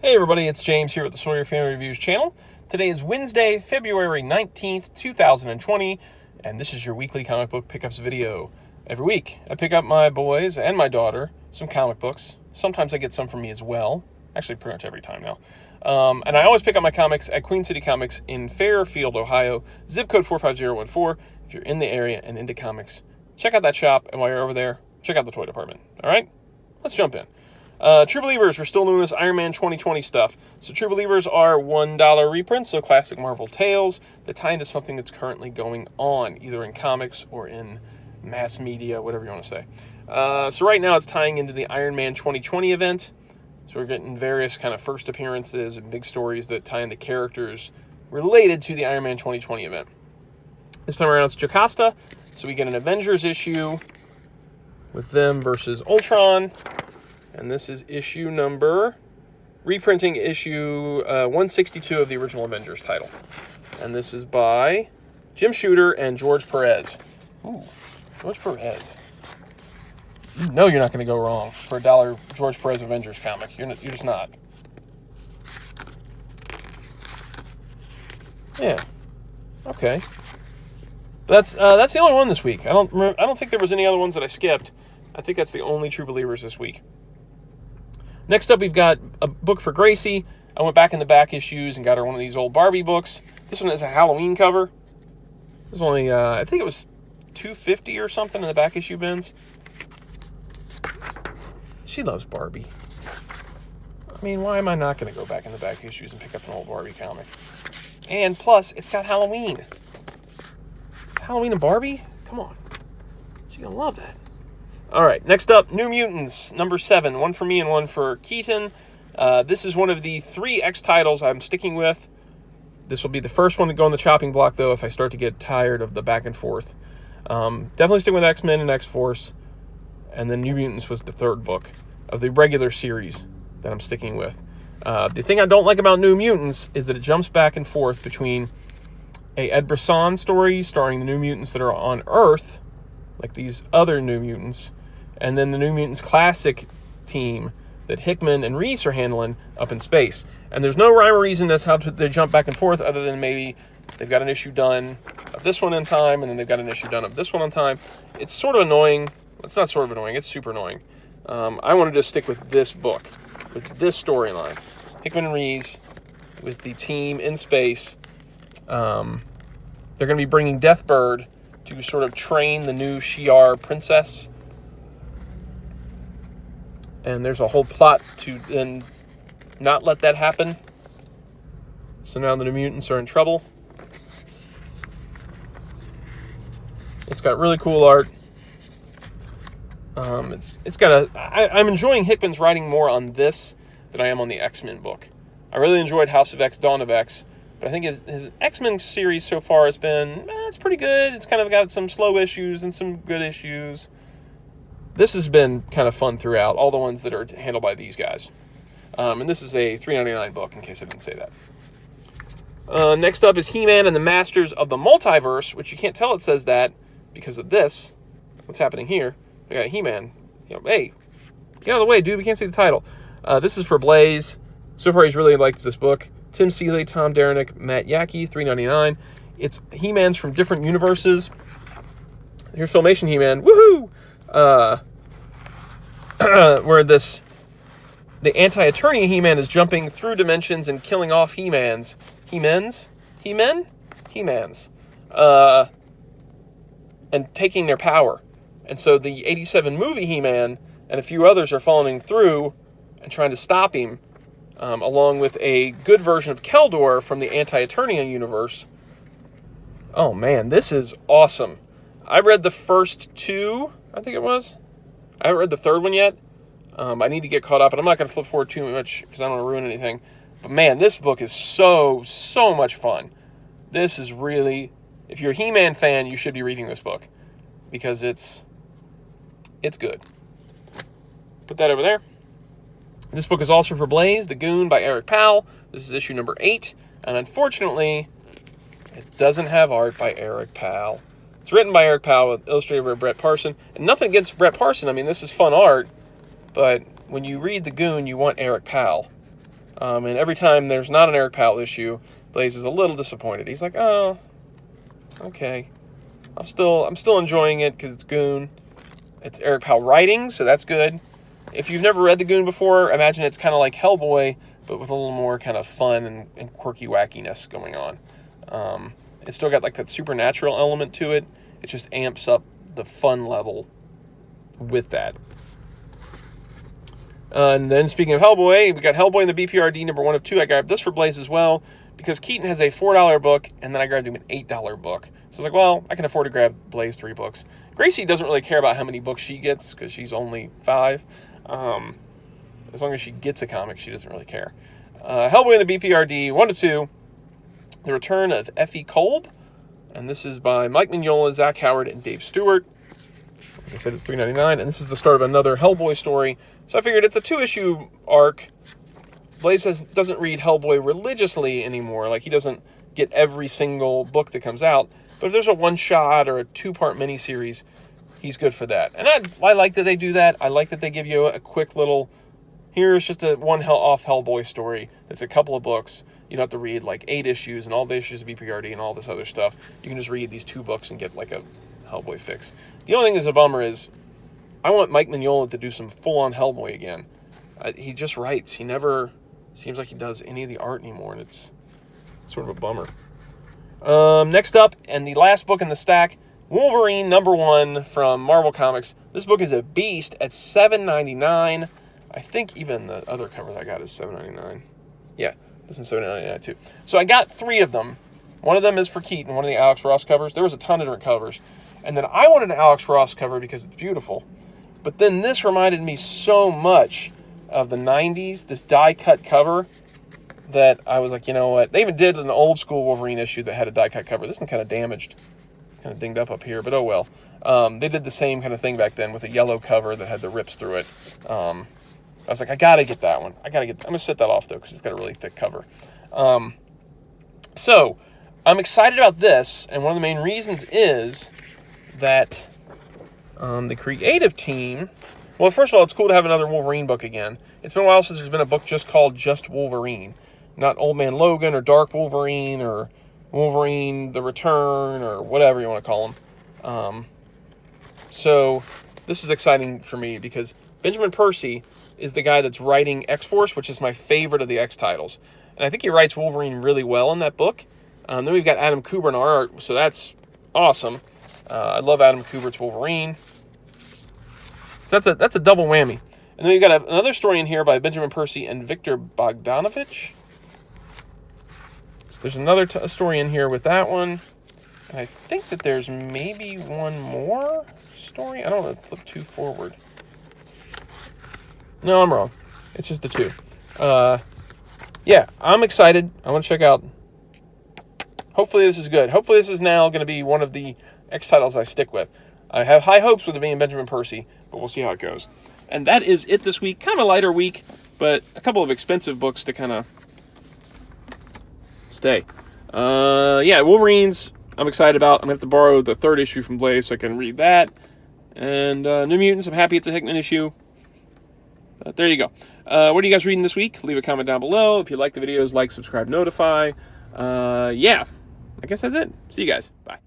Hey everybody, it's James here with the Sawyer Family Reviews channel. Today is Wednesday, February 19th, 2020, and this is your weekly comic book pickups video. Every week, I pick up my boys and my daughter some comic books. Sometimes I get some from me as well. Actually, pretty much every time now. And I always pick up my comics at Queen City Comics in Fairfield, Ohio, zip code 45014. If you're in the area and into comics, check out that shop, and while you're over there, check out the toy department. All right? Let's jump in. True Believers, we're still doing this Iron Man 2020 stuff. So True Believers are $1 reprints, so classic Marvel tales that tie into something that's currently going on, either in comics or in mass media, whatever you want to say. So right now it's tying into the Iron Man 2020 event. So we're getting various kind of first appearances and big stories that tie into characters related to the Iron Man 2020 event. This time around it's Jocasta, so we get an Avengers issue with them versus Ultron. And this is reprinting issue 162 of the original Avengers title. And this is by Jim Shooter and George Perez. Ooh, George Perez. You know you're not going to go wrong for a $1 George Perez Avengers comic. You're just not. Yeah. Okay. That's the only one this week. I don't think there was any other ones that I skipped. I think that's the only True Believers this week. Next up, we've got a book for Gracie. I went back in the back issues and got her one of these old Barbie books. This one has a Halloween cover. It was only, I think it was $2.50 or something in the back issue bins. She loves Barbie. I mean, why am I not going to go back in the back issues and pick up an old Barbie comic? And plus, it's got Halloween. Halloween and Barbie? Come on. She's going to love that. All right, next up, New Mutants, number 7. One for me and one for Keaton. This is one of the 3 X titles I'm sticking with. This will be the first one to go on the chopping block, though, if I start to get tired of the back and forth. Definitely stick with X-Men and X-Force. And then New Mutants was the 3rd book of the regular series that I'm sticking with. The thing I don't like about New Mutants is that it jumps back and forth between a Ed Brisson story starring the New Mutants that are on Earth, like these other New Mutants, and then the New Mutants classic team that HeMan and Reese are handling up in space. And there's no rhyme or reason as how they jump back and forth other than maybe they've got an issue done of this one in time and then they've got an issue done of this one on time. It's sort of annoying. It's not sort of annoying. It's super annoying. I wanted to stick with this book, with this storyline. HeMan and Reese with the team in space. They're going to be bringing Deathbird to sort of train the new Shi'ar princess. And there's a whole plot to then not let that happen. So now the New Mutants are in trouble. It's got really cool art. It's got I'm enjoying Hickman's writing more on this than I am on the X-Men book. I really enjoyed House of X, Dawn of X. But I think his X-Men series so far has been, it's pretty good. It's kind of got some slow issues and some good issues. This has been kind of fun throughout, all the ones that are handled by these guys. And this is a $3.99 book, in case I didn't say that. Next up is HeMan and the Masters of the Multiverse, which you can't tell it says that because of this. What's happening here? We got HeMan. Hey, get out of the way, dude. We can't see the title. This is for Blaze. So far, he's really liked this book. Tim Seeley, Tom Derenick, Matt Yackey, $3.99. It's He-Mans from different universes. Here's Filmation He-Man. Woohoo! Where the anti-attorney He-Man is jumping through dimensions and killing off He-Mans. He-Mans? He-Men? He-Mans. And taking their power. And so the 87 movie He-Man and a few others are following through and trying to stop him. Along with a good version of Keldor from the Anti-Eternia universe. Oh man, this is awesome. I read the first 2, I think it was. I haven't read the 3rd one yet. I need to get caught up, and I'm not going to flip forward too much because I don't want to ruin anything. But man, this book is so much fun. This is really, if you're a He-Man fan, you should be reading this book because it's good. Put that over there. This book is also for Blaze, The Goon by Eric Powell. This is issue number 8. And unfortunately, it doesn't have art by Eric Powell. It's written by Eric Powell, illustrated by Brett Parson. And nothing against Brett Parson. I mean, this is fun art. But when you read The Goon, you want Eric Powell. And every time there's not an Eric Powell issue, Blaze is a little disappointed. He's like, oh, okay. I'm still enjoying it because it's Goon. It's Eric Powell writing, so that's good. If you've never read the Goon before, imagine it's kind of like Hellboy, but with a little more kind of fun and quirky wackiness going on. It's still got like that supernatural element to it. It just amps up the fun level with that. And then speaking of Hellboy, we got Hellboy in the BPRD number 1 of 2. I grabbed this for Blaze as well because Keaton has a $4 book, and then I grabbed him an $8 book. So I was like, well, I can afford to grab Blaze 3 books. Gracie doesn't really care about how many books she gets because she's only 5. As long as she gets a comic, she doesn't really care. Hellboy in the BPRD, 1 of 2. The Return of Effie Kolb. And this is by Mike Mignola, Zach Howard, and Dave Stewart. Like I said, it's $3.99. And this is the start of another Hellboy story. So I figured it's a 2-issue arc. Blaze doesn't read Hellboy religiously anymore. Like, he doesn't get every single book that comes out. But if there's a one-shot or a 2-part miniseries, he's good for that. And I like that they do that. I like that they give you a quick little, here's just a one-off Hellboy story. It's a couple of books. You don't have to read like 8 issues and all the issues of BPRD and all this other stuff. You can just read these 2 books and get like a Hellboy fix. The only thing that's a bummer is I want Mike Mignola to do some full-on Hellboy again. He just writes. He never seems like he does any of the art anymore, and it's sort of a bummer. Next up, and the last book in the stack, Wolverine number 1 from Marvel Comics. This book is a beast at $7.99. I think even the other cover that I got is $7.99. Yeah, this is $7.99 too. So I got 3 of them. One of them is for Keaton, one of the Alex Ross covers. There was a ton of different covers. And then I wanted an Alex Ross cover because it's beautiful. But then this reminded me so much of the 90s, this die-cut cover, that I was like, you know what? They even did an old school Wolverine issue that had a die-cut cover. This one kind of damaged. It's kind of dinged up here, but oh well. They did the same kind of thing back then with a yellow cover that had the rips through it. I was like, I got to get that one. I'm going to set that off, though, because it's got a really thick cover. So, I'm excited about this, and one of the main reasons is that the creative team... Well, first of all, it's cool to have another Wolverine book again. It's been a while since there's been a book just called Just Wolverine. Not Old Man Logan or Dark Wolverine or Wolverine The Return or whatever you want to call them. So this is exciting for me because Benjamin Percy is the guy that's writing X-Force, which is my favorite of the X titles. And I think he writes Wolverine really well in that book. Then we've got Adam Kubert in art, so that's awesome. I love Adam Kubert's Wolverine. So that's a double whammy. And then we've got another story in here by Benjamin Percy and Victor Bogdanovich. So there's another story in here with that one. And I think that there's maybe one more story. I don't want to flip too forward. No, I'm wrong. It's just the 2. Yeah, I'm excited. I want to check out. Hopefully this is good. Hopefully this is now going to be one of the X titles I stick with. I have high hopes with it being Benjamin Percy, but we'll see how it goes. And that is it this week. Kind of a lighter week, but a couple of expensive books to kind of stay. Yeah, Wolverines, I'm excited about. I'm going to have to borrow the 3rd issue from Blaze so I can read that. And New Mutants, I'm happy it's a HeMan issue. There you go. What are you guys reading this week? Leave a comment down below. If you like the videos, like, subscribe, notify. Yeah, I guess that's it. See you guys. Bye.